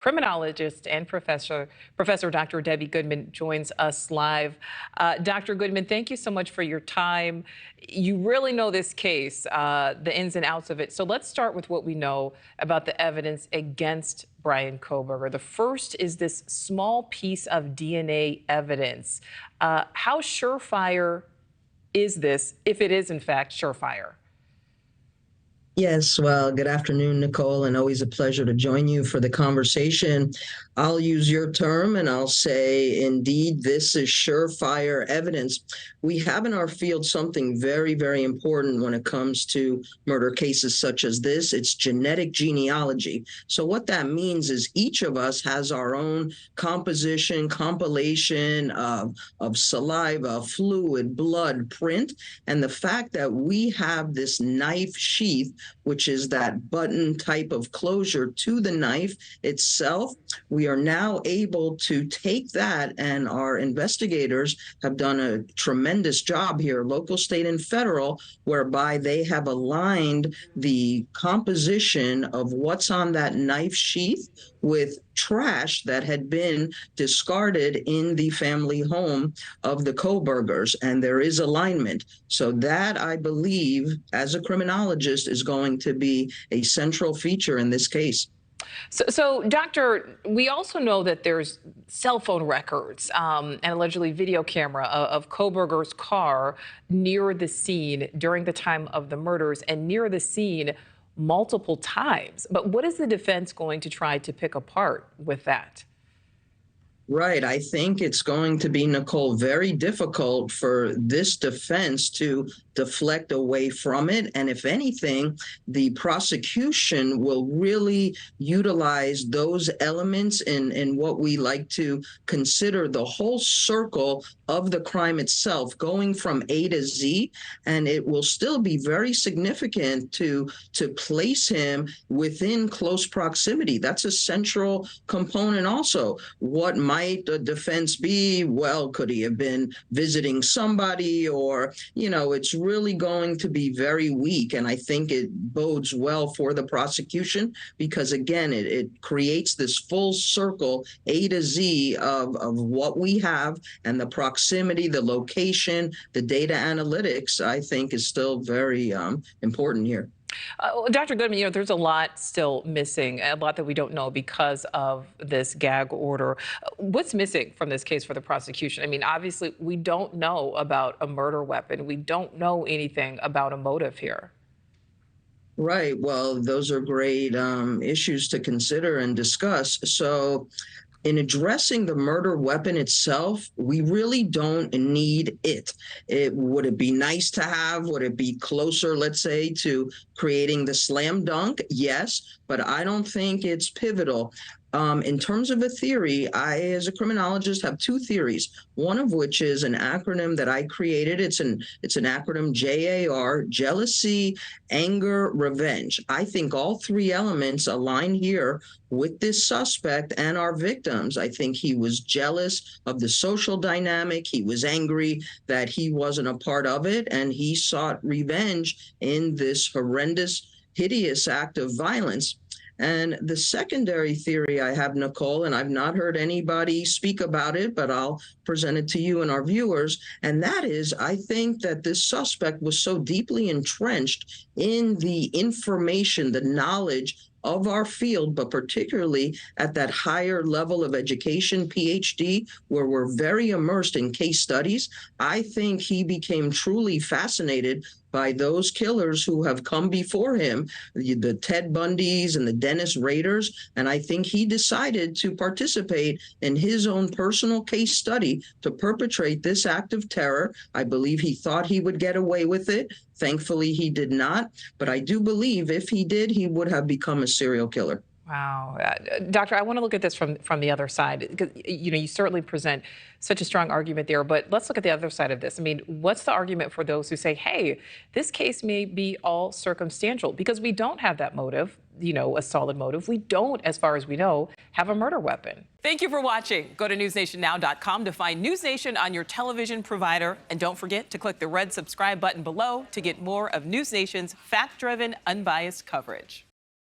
Criminologist and Professor Dr. Debbie Goodman joins us live. Dr. Goodman, thank you so much for your time. You really know this case, the ins and outs of it. So let's start with what we know about the evidence against Bryan Kohberger. The first is this small piece of DNA evidence. How surefire is this, if it is in fact surefire? Yes, well, good afternoon, Nichole, and always a pleasure to join you for the conversation. I'll use your term and I'll say, indeed, this is surefire evidence. We have in our field something very, very important when it comes to murder cases such as this. It's genetic genealogy. So what that means is each of us has our own composition, compilation of saliva, fluid, blood, print, and the fact that we have this knife sheath, which is that button type of closure to the knife itself, we are now able to take that, and our investigators have done a tremendous job here, local, state, and federal, whereby they have aligned the composition of what's on that knife sheath with trash that had been discarded in the family home of the Kohbergers, and there is alignment. So that, I believe, as a criminologist, is going to be a central feature in this case. So, Doctor, we also know that there's cell phone records and allegedly video camera of Kohberger's car near the scene during the time of the murders and near the scene multiple times. But what is the defense going to try to pick apart with that? Right. I think it's going to be, Nichole, very difficult for this defense to deflect away from it. And if anything, the prosecution will really utilize those elements in what we like to consider the whole circle of the crime itself, going from A to Z. And it will still be very significant to place him within close proximity. That's a central component also. What might the defense be? Well, could he have been visiting somebody? Or, it's really going to be very weak. And I think it bodes well for the prosecution because, again, it creates this full circle, A to Z, of what we have, and the proximity, the location, the data analytics, I think, is still very important here. Dr. Goodman, there's a lot still missing, a lot that we don't know because of this gag order. What's missing from this case for the prosecution? I mean, obviously, we don't know about a murder weapon. We don't know anything about a motive here. Right. Well, those are great issues to consider and discuss. So, in addressing the murder weapon itself, we really don't need it. Would it be nice to have? Would it be closer, let's say, to creating the slam dunk? Yes, but I don't think it's pivotal. In terms of a theory, I, as a criminologist, have two theories. One of which is an acronym that I created. It's an acronym JAR: jealousy, anger, revenge. I think all three elements align here with this suspect and our victims. I think he was jealous of the social dynamic. He was angry that he wasn't a part of it, and he sought revenge in this horrendous, hideous act of violence. And the secondary theory I have, Nichole, and I've not heard anybody speak about it, but I'll present it to you and our viewers, and that is, I think that this suspect was so deeply entrenched in the information, the knowledge of our field, but particularly at that higher level of education, PhD, where we're very immersed in case studies. I think he became truly fascinated by those killers who have come before him, the Ted Bundys and the Dennis Raiders, and I think he decided to participate in his own personal case study to perpetrate this act of terror. I believe he thought he would get away with it. Thankfully, he did not, but I do believe if he did, he would have become a serial killer. Wow. Doctor, I want to look at this from the other side, because, you certainly present such a strong argument there, but let's look at the other side of this. I mean, what's the argument for those who say, hey, this case may be all circumstantial because we don't have that motive, a solid motive. We don't, as far as we know, have a murder weapon. Thank you for watching. Go to newsnationnow.com to find News Nation on your television provider. And don't forget to click the red subscribe button below to get more of News Nation's fact-driven, unbiased coverage.